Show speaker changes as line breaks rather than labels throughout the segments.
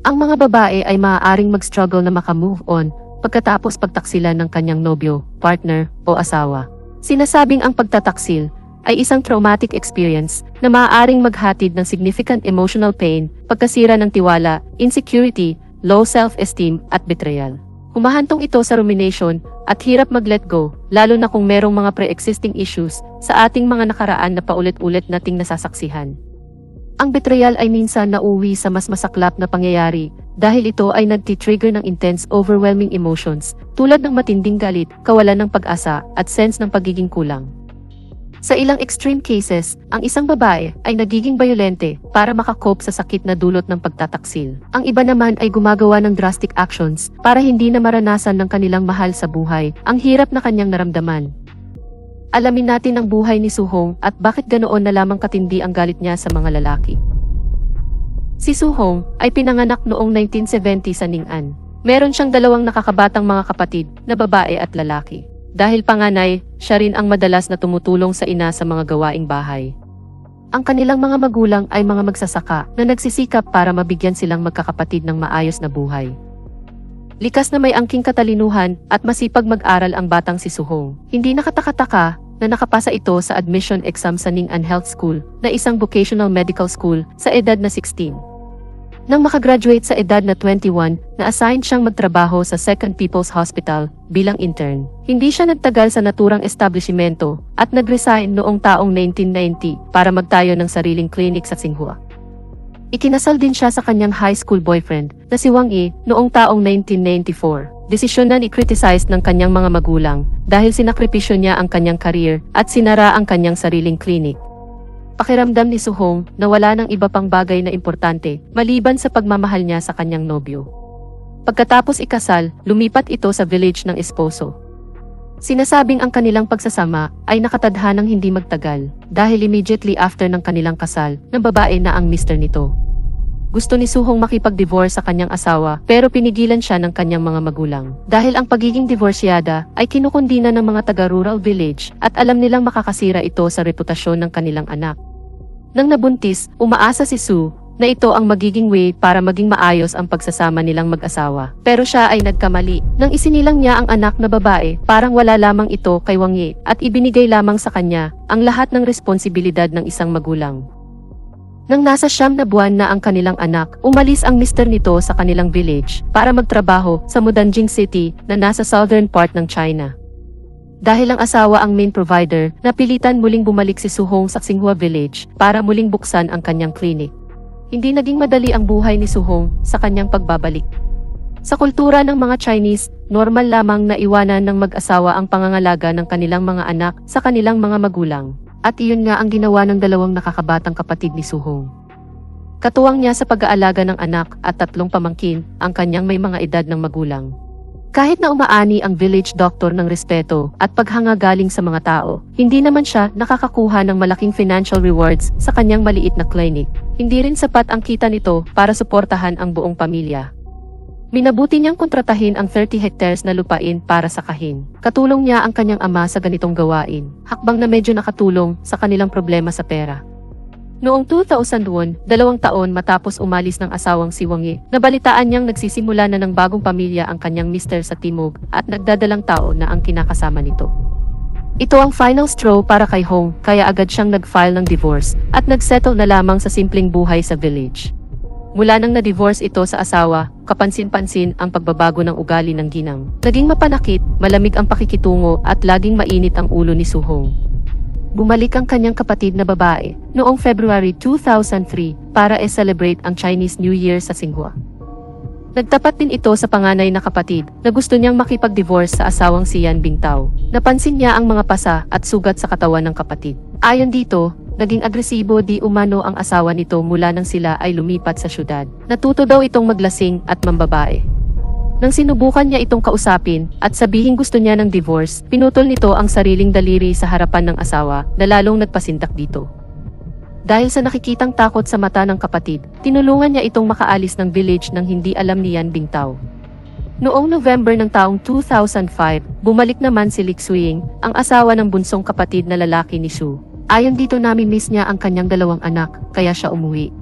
Ang mga babae ay maaaring mag-struggle na makamove on pagkatapos pagtaksilan ng kanyang nobyo, partner, o asawa. Sinasabing ang pagtataksil ay isang traumatic experience na maaaring maghatid ng significant emotional pain, pagkasira ng tiwala, insecurity, low self-esteem, at betrayal. Humahantong ito sa rumination at hirap mag-let go, lalo na kung merong mga pre-existing issues sa ating mga nakaraan na paulit-ulit nating nasasaksihan. Ang betrayal ay minsan nauwi sa mas masaklap na pangyayari dahil ito ay nagti-trigger ng intense, overwhelming emotions tulad ng matinding galit, kawalan ng pag-asa, at sense ng pagiging kulang. Sa ilang extreme cases, ang isang babae ay nagiging bayolente para makakope sa sakit na dulot ng pagtataksil. Ang iba naman ay gumagawa ng drastic actions para hindi na maranasan ng kanilang mahal sa buhay ang hirap na kanyang naramdaman. Alamin natin ang buhay ni Soo-hong at bakit ganoon na lamang katindi ang galit niya sa mga lalaki. Si Soo-hong ay pinanganak noong 1970 sa Ning'an. Meron siyang dalawang nakakabatang mga kapatid na babae at lalaki. Dahil panganay, siya rin ang madalas na tumutulong sa ina sa mga gawaing bahay. Ang kanilang mga magulang ay mga magsasaka na nagsisikap para mabigyan silang magkakapatid ng maayos na buhay. Likas na may angking katalinuhan at masipag mag-aral ang batang si Soo-hong. Hindi nakataka-taka na nakapasa ito sa admission exam sa Ning'an Health School na isang vocational medical school sa edad na 16. Nang makagraduate sa edad na 21, na-assign siyang magtrabaho sa Second People's Hospital bilang intern. Hindi siya nagtagal sa naturang establishmento at nag-resign noong taong 1990 para magtayo ng sariling clinic sa Tsinghua. Ikinasal din siya sa kanyang high school boyfriend na si Wang Yi noong taong 1994. Desisyon na i-criticize ng kanyang mga magulang dahil sinakripisyo niya ang kanyang career at sinara ang kanyang sariling clinic. Pakiramdam ni Soo-hong na wala ng iba pang bagay na importante maliban sa pagmamahal niya sa kanyang nobyo. Pagkatapos ikasal, lumipat ito sa village ng esposo. Sinasabing ang kanilang pagsasama ay nakatadhanang hindi magtagal dahil immediately after ng kanilang kasal, ng babae na ang mister nito. Gusto ni Soo-hong makipag-divorce sa kanyang asawa pero pinigilan siya ng kanyang mga magulang. Dahil ang pagiging divorsyada ay kinukundina ng mga taga-rural village at alam nilang makakasira ito sa reputasyon ng kanilang anak. Nang nabuntis, umaasa si Soo na ito ang magiging way para maging maayos ang pagsasama nilang mag-asawa. Pero siya ay nagkamali nang isinilang niya ang anak na babae, parang wala lamang ito kay Wang Yi at ibinigay lamang sa kanya ang lahat ng responsibilidad ng isang magulang. Nang nasa 9 na buwan na ang kanilang anak, umalis ang mister nito sa kanilang village para magtrabaho sa Mudanjing City na nasa southern part ng China. Dahil ang asawa ang main provider, napilitan muling bumalik si Soo-hong sa Tsinghua Village para muling buksan ang kanyang clinic. Hindi naging madali ang buhay ni Soo-hong sa kanyang pagbabalik. Sa kultura ng mga Chinese, normal lamang na iwanan ng mag-asawa ang pangangalaga ng kanilang mga anak sa kanilang mga magulang. At iyon nga ang ginawa ng dalawang nakakabatang kapatid ni Soo-hong. Katuwang niya sa pag-aalaga ng anak at 3 pamangkin, ang kanyang may mga edad ng magulang. Kahit na umaani ang village doctor ng respeto at paghanga galing sa mga tao, hindi naman siya nakakakuha ng malaking financial rewards sa kanyang maliit na clinic. Hindi rin sapat ang kita nito para suportahan ang buong pamilya. Minabuti niyang kontratahin ang 30 hectares na lupain para sakahin. Katulong niya ang kanyang ama sa ganitong gawain, hakbang na medyo nakatulong sa kanilang problema sa pera. Noong 2001, 2 taon matapos umalis ng asawang si Wang Yi, nabalitaan niyang nagsisimula na ng bagong pamilya ang kanyang mister sa Timog at nagdadalang tao na ang kinakasama nito. Ito ang final straw para kay Hong, kaya agad siyang nag-file ng divorce at nagsettle na lamang sa simpleng buhay sa village. Mula nang na-divorce ito sa asawa, kapansin-pansin ang pagbabago ng ugali ng ginang. Naging mapanakit, malamig ang pakikitungo at laging mainit ang ulo ni Soo-hong. Bumalik ang kanyang kapatid na babae noong February 2003 para i-celebrate ang Chinese New Year sa Tsinghua. Nagtapat din ito sa panganay na kapatid na gusto niyang makipag-divorce sa asawang si Yan Bingtao. Napansin niya ang mga pasa at sugat sa katawan ng kapatid. Ayon dito, naging agresibo di umano ang asawa nito mula nang sila ay lumipat sa syudad. Natuto daw itong maglasing at mambabae. Nang sinubukan niya itong kausapin at sabihin gusto niya ng divorce, pinutol nito ang sariling daliri sa harapan ng asawa na lalong nagpasindak dito. Dahil sa nakikitang takot sa mata ng kapatid, tinulungan niya itong makaalis ng village nang hindi alam ni Yan Bingtao. Noong November ng taong 2005, bumalik naman si Li Xueying, ang asawa ng bunsong kapatid na lalaki ni Soo. Ayon dito, nami-miss niya ang kanyang 2 anak, kaya siya umuwi.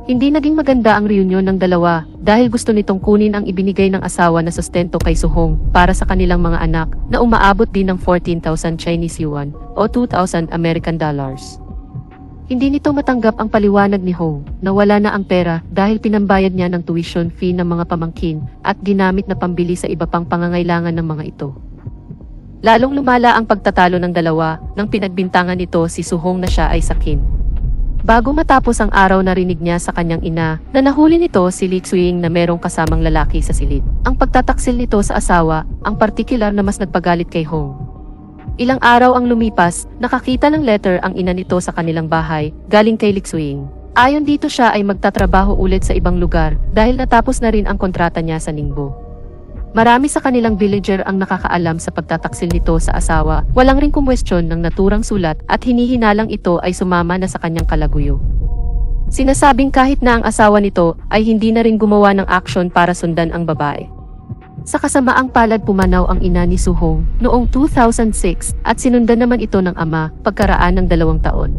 Hindi naging maganda ang reunion ng dalawa dahil gusto nitong kunin ang ibinigay ng asawa na sustento kay Suhong para sa kanilang mga anak na umaabot din ng 14,000 Chinese yuan o 2,000 American dollars. Hindi nito matanggap ang paliwanag ni Hong na wala na ang pera dahil pinambayad niya ng tuition fee ng mga pamangkin at ginamit na pambili sa iba pang pangangailangan ng mga ito. Lalong lumala ang pagtatalo ng dalawa nang pinagbintangan nito si Suhong na siya ay sakin. Bago matapos ang araw narinig niya sa kanyang ina na nahuli nito si Li Xuing na merong kasamang lalaki sa silid. Ang pagtataksil nito sa asawa ang partikular na mas nagpagalit kay Hong. Ilang araw ang lumipas, nakakita ng letter ang ina nito sa kanilang bahay galing kay Li Xuing. Ayon dito siya ay magtatrabaho ulit sa ibang lugar dahil natapos na rin ang kontrata niya sa Ningbo. Marami sa kanilang villager ang nakakaalam sa pagtataksil nito sa asawa, walang ring kumwestiyon ng naturang sulat at hinihinalang ito ay sumama na sa kanyang kalaguyo. Sinasabing kahit na ang asawa nito ay hindi na rin gumawa ng aksyon para sundan ang babae. Sa kasamaang palad pumanaw ang ina ni Suhong noong 2006 at sinundan naman ito ng ama pagkaraan ng 2 taon.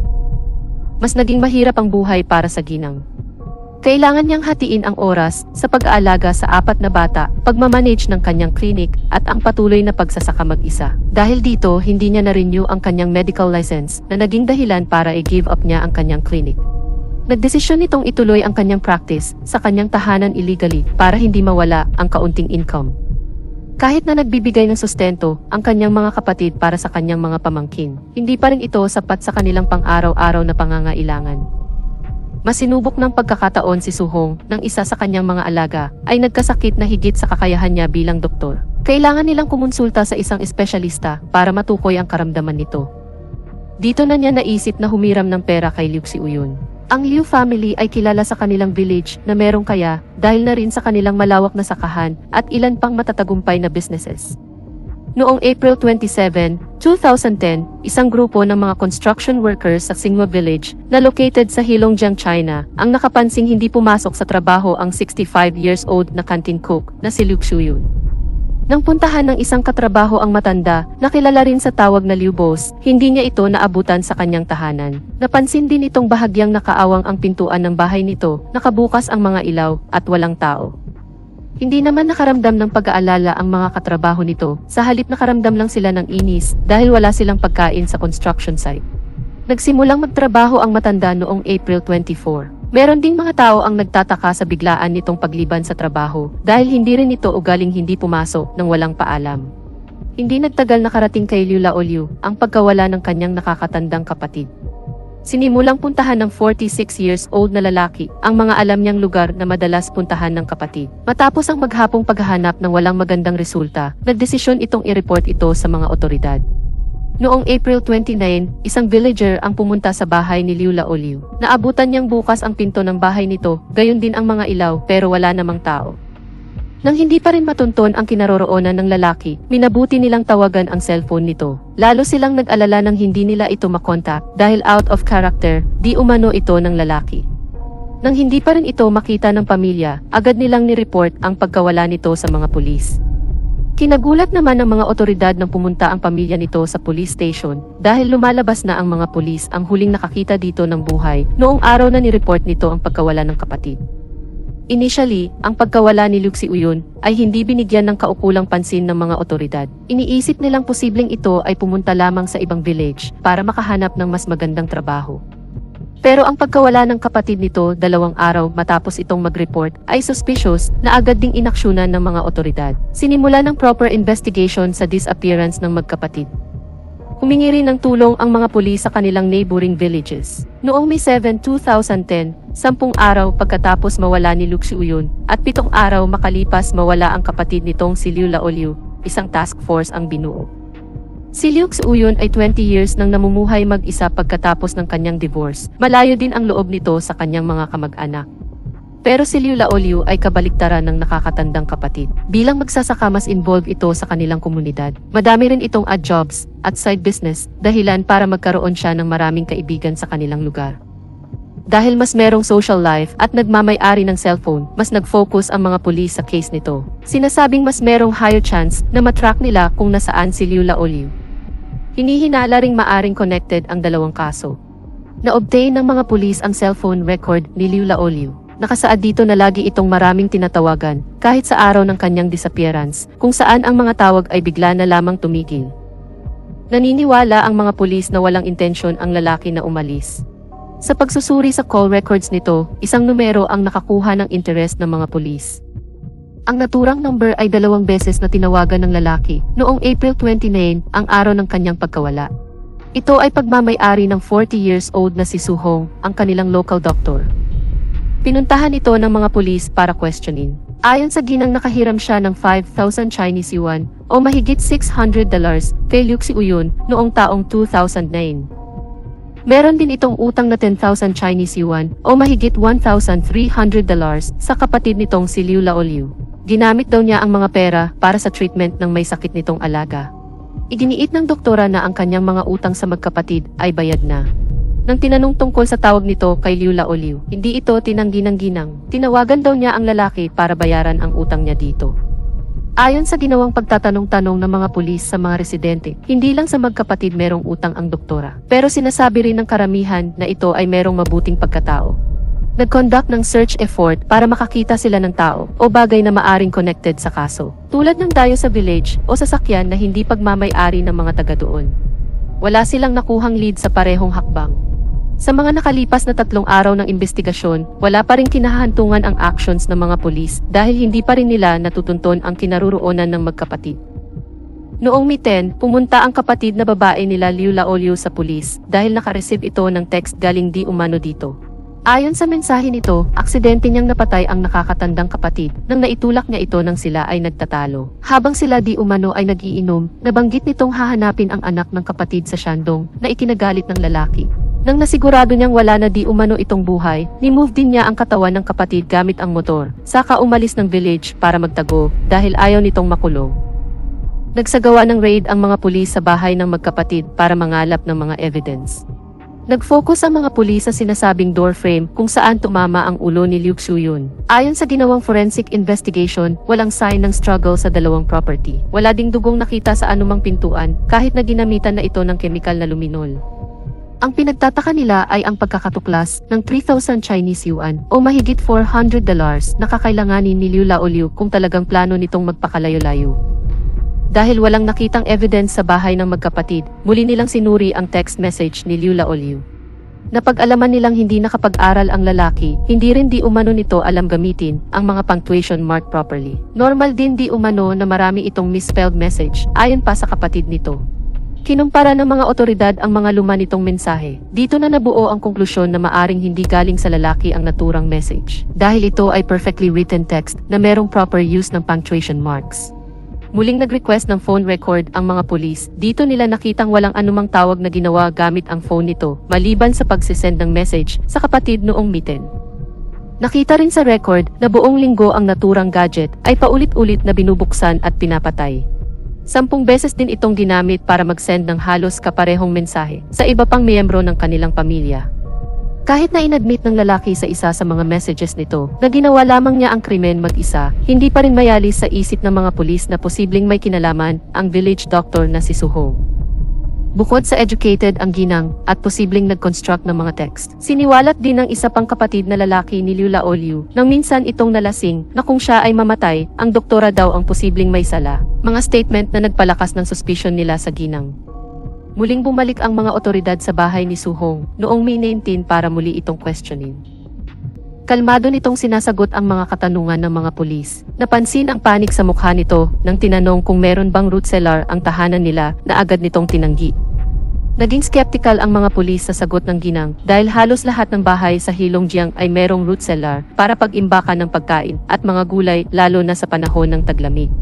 Mas naging mahirap ang buhay para sa ginang. Kailangan niyang hatiin ang oras sa pag-aalaga sa 4 na bata, pagmamanage ng kanyang klinik at ang patuloy na pagsasaka mag-isa. Dahil dito, hindi niya na-renew ang kanyang medical license na naging dahilan para i-give up niya ang kanyang klinik. Nagdesisyon nitong ituloy ang kanyang practice sa kanyang tahanan illegally para hindi mawala ang kaunting income. Kahit na nagbibigay ng sustento ang kanyang mga kapatid para sa kanyang mga pamangkin, hindi pa rin ito sapat sa kanilang pang-araw-araw na pangangailangan. Masinubok ng pagkakataon si Suhong ng isa sa kanyang mga alaga ay nagkasakit na higit sa kakayahan niya bilang doktor. Kailangan nilang kumonsulta sa isang espesyalista para matukoy ang karamdaman nito. Dito na niya naisip na humiram ng pera kay Liu Xiuyun. Ang Liu family ay kilala sa kanilang village na merong kaya dahil na rin sa kanilang malawak na sakahan at ilan pang matatagumpay na businesses. Noong April 27, 2010, isang grupo ng mga construction workers sa Xinhua Village na located sa Heilongjiang, China, ang nakapansing hindi pumasok sa trabaho ang 65 years old na canteen cook na si Liu Xiuyun. Nang puntahan ng isang katrabaho ang matanda na kilala rin sa tawag na Liu Boss, hindi niya ito naabutan sa kanyang tahanan. Napansin din itong bahagyang nakaawang ang pintuan ng bahay nito, nakabukas ang mga ilaw at walang tao. Hindi naman nakaramdam ng pag-aalala ang mga katrabaho nito, sa halip nakaramdam lang sila ng inis dahil wala silang pagkain sa construction site. Nagsimulang magtrabaho ang matanda noong April 24. Meron ding mga tao ang nagtataka sa biglaan nitong pagliban sa trabaho dahil hindi rin ito ugaling hindi pumasok nang walang paalam. Hindi nagtagal nakarating kay Liu Laoliu ang pagkawala ng kanyang nakakatandang kapatid. Sinimulang puntahan ng 46 years old na lalaki ang mga alam niyang lugar na madalas puntahan ng kapatid. Matapos ang maghapong paghahanap ng walang magandang resulta, nagdesisyon itong i-report ito sa mga otoridad. Noong April 29, isang villager ang pumunta sa bahay ni Liu Laoliu. Naabutan niyang bukas ang pinto ng bahay nito, gayon din ang mga ilaw pero wala namang tao. Nang hindi pa rin matunton ang kinaroroonan ng lalaki, minabuti nilang tawagan ang cellphone nito. Lalo silang nag-alala nang hindi nila ito makontak dahil out of character, di umano ito ng lalaki. Nang hindi pa rin ito makita ng pamilya, agad nilang ni-report ang pagkawala nito sa mga pulis. Kinagulat naman ng mga otoridad nang pumunta ang pamilya nito sa police station dahil lumalabas na ang mga pulis ang huling nakakita dito ng buhay noong araw na ni-report nito ang pagkawala ng kapatid. Initially, ang pagkawala ni Liu Xiuyun ay hindi binigyan ng kaukulang pansin ng mga otoridad. Iniisip nilang posibleng ito ay pumunta lamang sa ibang village para makahanap ng mas magandang trabaho. Pero ang pagkawala ng kapatid nito 2 araw matapos itong mag-report ay suspicious na agad ding inaksyonan ng mga otoridad. Sinimula ng proper investigation sa disappearance ng magkapatid. Humingi rin ng tulong ang mga pulis sa kanilang neighboring villages. Noong May 7, 2010, 10 araw pagkatapos mawala ni Liu Xiuyun at 7 araw makalipas mawala ang kapatid nitong si Liu Laoliu, isang task force ang binuo. Si Liu Xiuyun ay 20 years nang namumuhay mag-isa pagkatapos ng kanyang divorce. Malayo din ang loob nito sa kanyang mga kamag-anak. Pero si Liu Laoliu ay kabaliktaran ng nakakatandang kapatid. Bilang magsasaka mas involved ito sa kanilang komunidad. Madami rin itong odd jobs at side business, dahilan para magkaroon siya ng maraming kaibigan sa kanilang lugar. Dahil mas merong social life at nagmamay-ari ng cellphone, mas nag-focus ang mga pulis sa case nito. Sinasabing mas merong higher chance na matrack nila kung nasaan si Liu Laoliu. Hinihinala ring maaring connected ang dalawang kaso. Na-obtain ng mga pulis ang cellphone record ni Liu Laoliu. Nakasaad dito na lagi itong maraming tinatawagan, kahit sa araw ng kanyang disappearance, kung saan ang mga tawag ay bigla na lamang tumigil. Naniniwala ang mga pulis na walang intensyon ang lalaki na umalis. Sa pagsusuri sa call records nito, isang numero ang nakakuha ng interes ng mga pulis. Ang naturang number ay 2 beses na tinawagan ng lalaki, noong April 29, ang araw ng kanyang pagkawala. Ito ay pagmamay-ari ng 40 years old na si Su-hong, ang kanilang local doctor. Pinuntahan ito ng mga pulis para questionin. Ayon sa ginang, nakahiram siya ng 5,000 Chinese yuan o mahigit $600 kay Liu Xiuyun noong taong 2009. Meron din itong utang na 10,000 Chinese yuan o mahigit $1,300 sa kapatid nitong si Liu Laoliu. Ginamit daw niya ang mga pera para sa treatment ng may sakit nitong alaga. Iginiit ng doktora na ang kanyang mga utang sa magkapatid ay bayad na. Nang tinanong tungkol sa tawag nito kay Liu Laoliu, hindi ito tinanggi ng ginang. Tinawagan daw niya ang lalaki para bayaran ang utang niya dito. Ayon sa ginawang pagtatanong-tanong ng mga pulis sa mga residente, hindi lang sa magkapatid merong utang ang doktora. Pero sinasabi rin ng karamihan na ito ay merong mabuting pagkatao. Nag-conduct ng search effort para makakita sila ng tao o bagay na maaring connected sa kaso. Tulad ng dayo sa village o sasakyan na hindi pagmamay-ari ng mga taga doon. Wala silang nakuhang lead sa parehong hakbang. Sa mga nakalipas na 3 araw ng investigasyon, wala pa rin kinahahantungan ang actions ng mga pulis dahil hindi pa rin nila natutunton ang kinaroroonan ng magkapatid. Noong May 10, pumunta ang kapatid na babae nila Liu Laoliu sa pulis dahil nakareceive ito ng text galing di umano dito. Ayon sa mensahe nito, aksidente niyang napatay ang nakakatandang kapatid nang naitulak niya ito nang sila ay nagtatalo. Habang sila di umano ay nagiinom, nabanggit nitong hahanapin ang anak ng kapatid sa Shandong na ikinagalit ng lalaki. Nang nasigurado niyang wala na di umano itong buhay, ni-move din niya ang katawan ng kapatid gamit ang motor, saka umalis ng village para magtago dahil ayaw nitong makulong. Nagsagawa ng raid ang mga pulis sa bahay ng magkapatid para mangalap ng mga evidence. Nag-focus ang mga pulis sa sinasabing door frame kung saan tumama ang ulo ni Liu Xiuyun. Ayon sa ginawang forensic investigation, walang sign ng struggle sa dalawang property. Wala ding dugong nakita sa anumang pintuan kahit na ginamitan na ito ng chemical na luminol. Ang pinagtataka nila ay ang pagkakatuklas ng 3,000 Chinese yuan o mahigit $400 na kakailanganin ni Liu Laoliu kung talagang plano nitong magpakalayo-layo. Dahil walang nakitang evidence sa bahay ng magkapatid, muli nilang sinuri ang text message ni Liu Laoliu. Napag-alaman nilang hindi nakapag-aral ang lalaki, hindi rin di umano nito alam gamitin ang mga punctuation mark properly. Normal din di umano na marami itong misspelled message, ayon pa sa kapatid nito. Kinumpara ng mga otoridad ang mga luma nitong mensahe. Dito na nabuo ang konklusyon na maaring hindi galing sa lalaki ang naturang message. Dahil ito ay perfectly written text na merong proper use ng punctuation marks. Muling nag-request ng phone record ang mga pulis. Dito nila nakitang walang anumang tawag na ginawa gamit ang phone nito, maliban sa pagsisend ng message sa kapatid noong May 10. Nakita rin sa record na buong linggo ang naturang gadget ay paulit-ulit na binubuksan at pinapatay. 10 beses din itong ginamit para mag-send ng halos kaparehong mensahe sa iba pang miyembro ng kanilang pamilya. Kahit na inadmit ng lalaki sa isa sa mga messages nito na ginawa lamang niya ang krimen mag-isa, hindi pa rin mayalis sa isip ng mga pulis na posibleng may kinalaman ang village doctor na si Su-hong. Bukod sa educated ang ginang at posibleng nag-construct ng mga text, siniwalat din ng isa pang kapatid na lalaki ni Liu Laoliu nang minsan itong nalasing na kung siya ay mamatay, ang doktora daw ang posibleng may sala. Mga statement na nagpalakas ng suspicion nila sa ginang. Muling bumalik ang mga otoridad sa bahay ni Su-hong noong May 19 para muli itong questionin. Kalmado nitong sinasagot ang mga katanungan ng mga pulis. Napansin ang panik sa mukha nito nang tinanong kung meron bang root cellar ang tahanan nila na agad nitong tinanggi. Naging skeptical ang mga pulis sa sagot ng ginang dahil halos lahat ng bahay sa Heilongjiang ay merong root cellar para pag-imbakan ng pagkain at mga gulay lalo na sa panahon ng taglamig.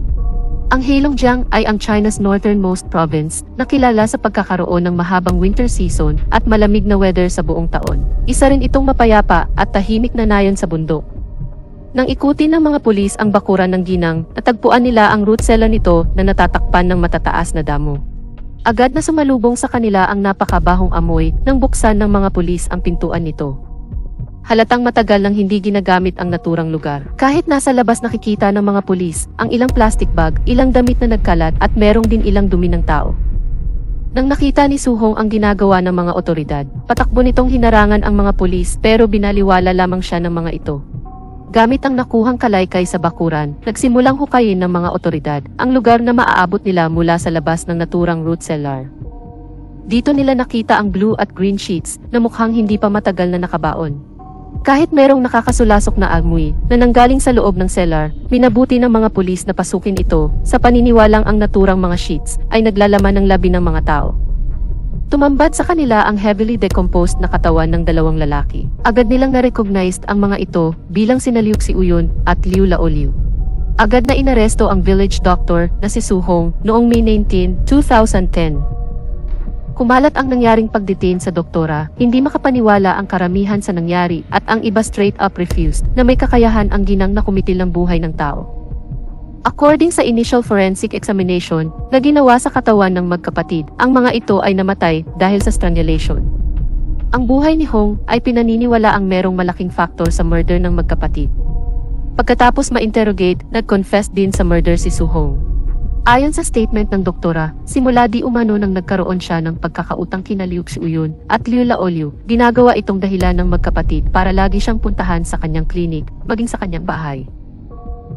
Ang Heilongjiang ay ang China's northernmost province na kilala sa pagkakaroon ng mahabang winter season at malamig na weather sa buong taon. Isa rin itong mapayapa at tahimik na nayon sa bundok. Nang ikutin ng mga pulis ang bakuran ng ginang, natagpuan nila ang root cellar nito na natatakpan ng matataas na damo. Agad na sumalubong sa kanila ang napakabahong amoy nang buksan ng mga pulis ang pintuan nito. Halatang matagal nang hindi ginagamit ang naturang lugar. Kahit nasa labas nakikita ng mga pulis ang ilang plastic bag, ilang damit na nagkalat at merong din ilang dumi ng tao. Nang nakita ni Su-hong ang ginagawa ng mga otoridad, patakbo nitong hinarangan ang mga pulis pero binaliwala lamang siya ng mga ito. Gamit ang nakuhang kalaykay sa bakuran, nagsimulang hukayin ng mga otoridad ang lugar na maaabot nila mula sa labas ng naturang root cellar. Dito nila nakita ang blue at green sheets na mukhang hindi pa matagal na nakabaon. Kahit merong nakakasulasok na amoy na nanggaling sa loob ng cellar, minabuti ng mga pulis na pasukin ito sa paniniwalang ang naturang mga sheets ay naglalaman ng labi ng mga tao. Tumambad sa kanila ang heavily decomposed na katawan ng dalawang lalaki. Agad nilang na-recognized ang mga ito bilang sina Liu Xiuyun at Liu Laoliu. Agad na inaresto ang village doctor na si Su Hong noong May 19, 2010. Kumalat ang nangyaring pagdetain sa doktora, hindi makapaniwala ang karamihan sa nangyari at ang iba straight up refused na may kakayahan ang ginang na kumitil ng buhay ng tao. According sa initial forensic examination na ginawa sa katawan ng magkapatid, ang mga ito ay namatay dahil sa strangulation. Ang buhay ni Hong ay pinaniniwala ang merong malaking factor sa murder ng magkapatid. Pagkatapos ma-interrogate, nag-confess din sa murder si Su Hong. Ayon sa statement ng doktora, simula di umano nang nagkaroon siya ng pagkakautang kina Liu Xiuyun at Liu Laoliu, ginagawa itong dahilan ng magkapatid para lagi siyang puntahan sa kanyang klinik, maging sa kanyang bahay.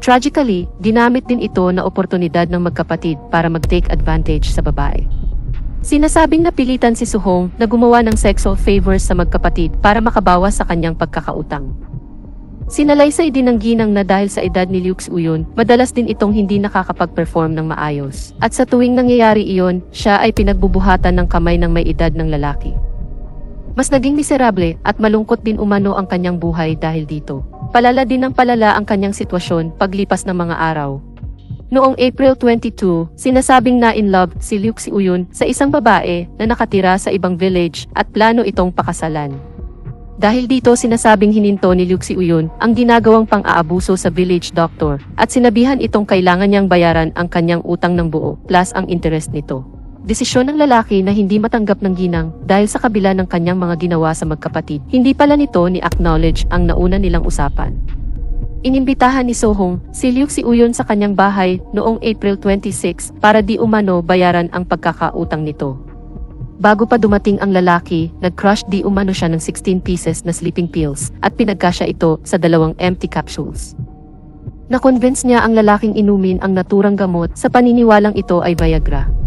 Tragically, ginamit din ito na oportunidad ng magkapatid para mag-take advantage sa babae. Sinasabing napilitan si Su Hong na gumawa ng sexual favors sa magkapatid para makabawas sa kanyang pagkakautang. Sinalaysay din ng ginang na dahil sa edad ni Liu Xiuyun, madalas din itong hindi nakakapag-perform ng maayos. At sa tuwing nangyayari iyon, siya ay pinagbubuhatan ng kamay ng may edad ng lalaki. Mas naging miserable at malungkot din umano ang kanyang buhay dahil dito. Palala din ng palala ang kanyang sitwasyon paglipas ng mga araw. Noong April 22, sinasabing na in love si Liu Xiuyun sa isang babae na nakatira sa ibang village at plano itong pakasalan. Dahil dito sinasabing hininto ni Liu Xiuyun ang ginagawang pang-aabuso sa village doctor at sinabihan itong kailangan niyang bayaran ang kanyang utang ng buo plus ang interest nito. Desisyon ng lalaki na hindi matanggap ng ginang dahil sa kabila ng kanyang mga ginawa sa magkapatid, hindi pala nito ni-acknowledge ang nauna nilang usapan. Inimbitahan ni Su Hong si Liu Xiuyun sa kanyang bahay noong April 26 para di umano bayaran ang pagkakautang nito. Bago pa dumating ang lalaki, nag-crush di umano siya ng 16 pieces na sleeping pills at pinagkasya ito sa 2 empty capsules. Na-convince niya ang lalaking inumin ang naturang gamot sa paniniwalang ito ay Viagra.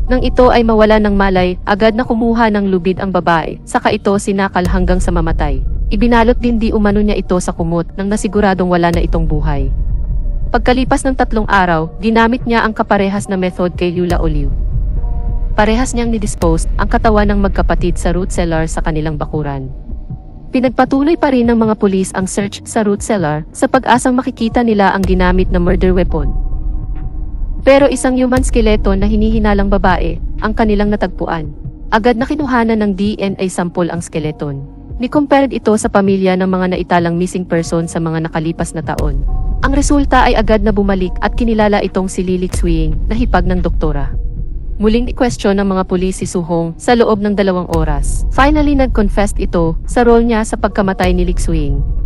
Nang ito ay mawala ng malay, agad na kumuha ng lubid ang babae, saka ito sinakal hanggang sa mamatay. Ibinalot din di umano niya ito sa kumot nang nasiguradong wala na itong buhay. Pagkalipas ng 3 araw, ginamit niya ang kaparehas na method kay Liu Laoliu. Parehas niyang nidispose ang katawan ng magkapatid sa root cellar sa kanilang bakuran. Pinagpatuloy pa rin ng mga pulis ang search sa root cellar sa pag-asang makikita nila ang ginamit na murder weapon. Pero isang human skeleto na hinihinalang babae ang kanilang natagpuan. Agad na kinuhanan ng DNA sample ang skeleton. Ni-compared ito sa pamilya ng mga naitalang missing person sa mga nakalipas na taon. Ang resulta ay agad na bumalik at kinilala itong si Liu Xiuyun na hipag ng doktora. Muling i-question ng mga pulis si Su Hong sa loob ng 2 oras. Finally nag-confess ito sa role niya sa pagkamatay ni Liu Xiuyun.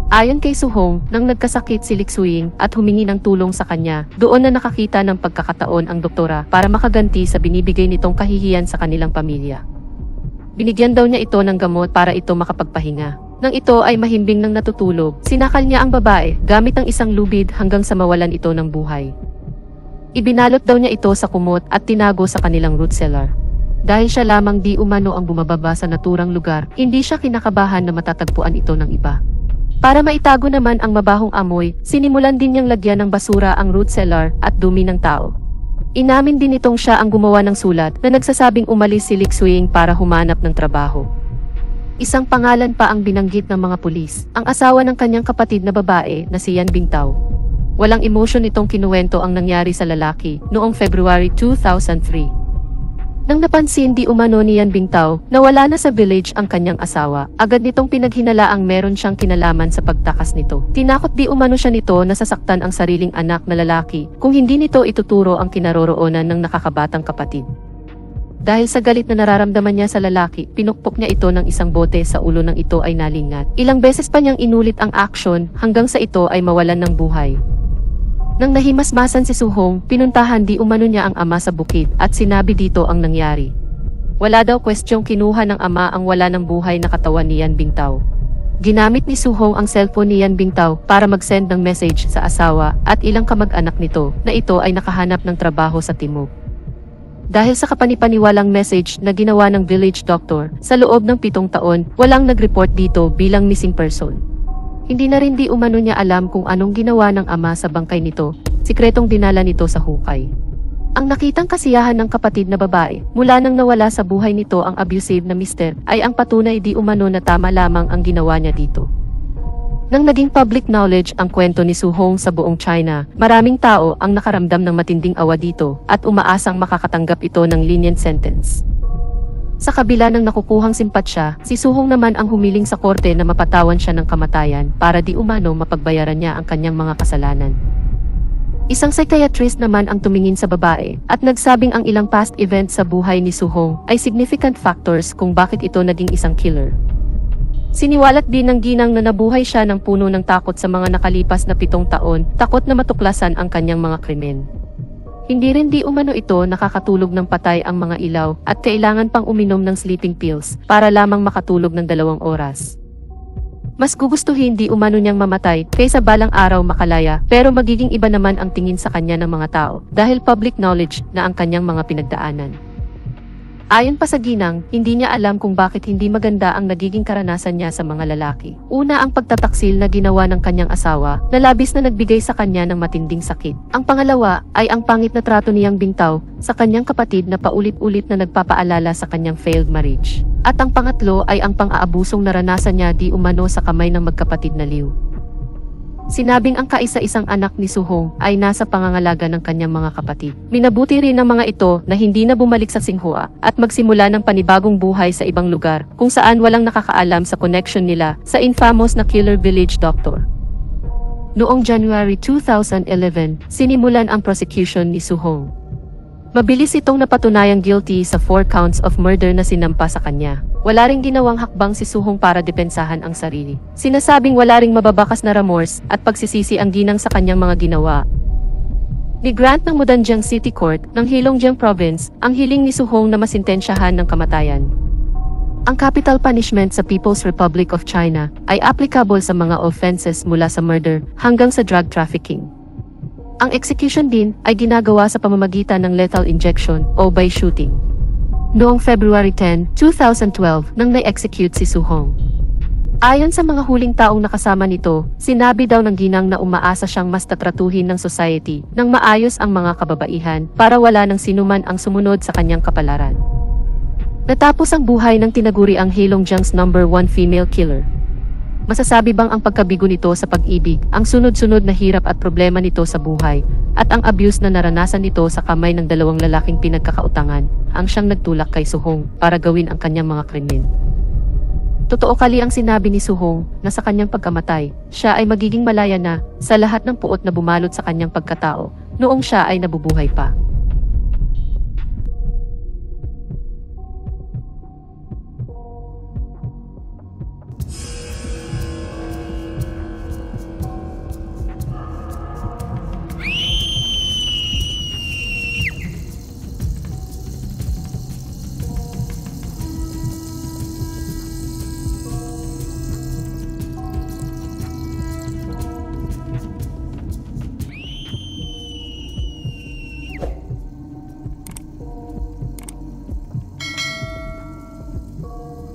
Ayon kay Su Hong, nang nagkasakit si Liu Xiuyun at humingi ng tulong sa kanya, doon na nakakita ng pagkakataon ang doktora para makaganti sa binibigay nitong kahihiyan sa kanilang pamilya. Binigyan daw niya ito ng gamot para ito makapagpahinga. Nang ito ay mahimbing ng natutulog, sinakal niya ang babae gamit ang isang lubid hanggang sa mawalan ito ng buhay. Ibinalot daw niya ito sa kumot at tinago sa kanilang root cellar. Dahil siya lamang di umano ang bumababa sa naturang lugar, hindi siya kinakabahan na matatagpuan ito ng iba. Para maitago naman ang mabahong amoy, sinimulan din niyang lagyan ng basura ang root cellar at dumi ng tao. Inamin din itong siya ang gumawa ng sulat na nagsasabing umalis si Liu Xiuyun para humanap ng trabaho. Isang pangalan pa ang binanggit ng mga pulis, ang asawa ng kanyang kapatid na babae na si Yan Bingtao. Walang emotion itong kinuwento ang nangyari sa lalaki noong February 2003. Nang napansin di umano ni Yan Bingtao na wala na sa village ang kanyang asawa, agad nitong pinaghinalaang meron siyang kinalaman sa pagtakas nito. Tinakot di umano siya nito na sasaktan ang sariling anak na lalaki kung hindi nito ituturo ang kinaroroonan ng nakakabatang kapatid. Dahil sa galit na nararamdaman niya sa lalaki, pinukpok niya ito ng isang bote sa ulo ng ito ay nalingat. Ilang beses pa niyang inulit ang aksyon hanggang sa ito ay mawalan ng buhay. Nang nahimasmasan si Su Hong, pinuntahan di umano niya ang ama sa bukid at sinabi dito ang nangyari. Wala daw kwestyong kinuha ng ama ang wala ng buhay na katawan ni Yan Bingtao. Ginamit ni Suhong ang cellphone ni Yan Bingtao para mag-send ng message sa asawa at ilang kamag-anak nito na ito ay nakahanap ng trabaho sa Timog. Dahil sa kapanipaniwalang message na ginawa ng village doctor, sa loob ng 7 taon, walang nag-report dito bilang missing person. Hindi na rin di umano niya alam kung anong ginawa ng ama sa bangkay nito, sikretong dinala nito sa hukay. Ang nakitang kasiyahan ng kapatid na babae, mula nang nawala sa buhay nito ang abusive na mister, ay ang patunay di umano na tama lamang ang ginawa niya dito. Nang naging public knowledge ang kwento ni Suhong sa buong China, maraming tao ang nakaramdam ng matinding awa dito at umaasang makakatanggap ito ng lenient sentence. Sa kabila ng nakukuhang simpatsya, si Suhong naman ang humiling sa korte na mapatawan siya ng kamatayan para di umano mapagbayaran niya ang kanyang mga kasalanan. Isang psychiatrist naman ang tumingin sa babae at nagsabing ang ilang past events sa buhay ni Suhong ay significant factors kung bakit ito naging isang killer. Siniwalat din ng ginang na nabuhay siya ng puno ng takot sa mga nakalipas na 7 taon, takot na matuklasan ang kanyang mga krimen. Hindi rin di umano ito nakakatulog ng patay ang mga ilaw at kailangan pang uminom ng sleeping pills para lamang makatulog ng 2 oras. Mas gugustuhin di umano niyang mamatay kaysa balang araw makalaya, pero magiging iba naman ang tingin sa kanya ng mga tao dahil public knowledge na ang kanyang mga pinagdaanan. Ayon pa sa ginang, hindi niya alam kung bakit hindi maganda ang nagiging karanasan niya sa mga lalaki. Una, ang pagtataksil na ginawa ng kanyang asawa na labis na nagbigay sa kanya ng matinding sakit. Ang pangalawa ay ang pangit na trato ni Yang Bingtao sa kanyang kapatid na paulit-ulit na nagpapaalala sa kanyang failed marriage. At ang pangatlo ay ang pang-aabusong naranasan niya di umano sa kamay ng magkapatid na Liu. Sinabing ang kaisa-isang anak ni Suhong ay nasa pangangalaga ng kanyang mga kapatid. Minabuti rin ng mga ito na hindi na bumalik sa Singhua at magsimula ng panibagong buhay sa ibang lugar kung saan walang nakakaalam sa connection nila sa infamous na killer village doctor. Noong January 2011, sinimulan ang prosecution ni Suhong. Mabilis itong napatunayang guilty sa 4 counts of murder na sinampa sa kanya. Wala ring ginawang hakbang si Suhong para depensahan ang sarili. Sinasabing wala ring mababakas na remorse at pagsisisi ang ginang sa kanyang mga ginawa. Ni-grant ng Mudanjiang City Court ng Heilongjiang Province ang hiling ni Suhong na masintensyahan ng kamatayan. Ang capital punishment sa People's Republic of China ay applicable sa mga offenses mula sa murder hanggang sa drug trafficking. Ang execution din ay ginagawa sa pamamagitan ng lethal injection o by shooting. Noong February 10, 2012 nang na-execute si Suhong. Ayon sa mga huling taong nakasama nito, sinabi daw ng ginang na umaasa siyang mas tatratuhin ng society nang maayos ang mga kababaihan para wala nang sinuman ang sumunod sa kanyang kapalaran. Natapos ang buhay ng tinaguri ang Heilongjiang's #1 female killer. Masasabi bang ang pagkabigo nito sa pag-ibig, ang sunod-sunod na hirap at problema nito sa buhay, at ang abuse na naranasan nito sa kamay ng 2 lalaking pinagkakautangan, ang siyang nagtulak kay Suhong para gawin ang kanyang mga krimen? Totoo kali ang sinabi ni Suhong na sa kanyang pagkamatay, siya ay magiging malaya na sa lahat ng puot na bumalot sa kanyang pagkatao noong siya ay nabubuhay pa.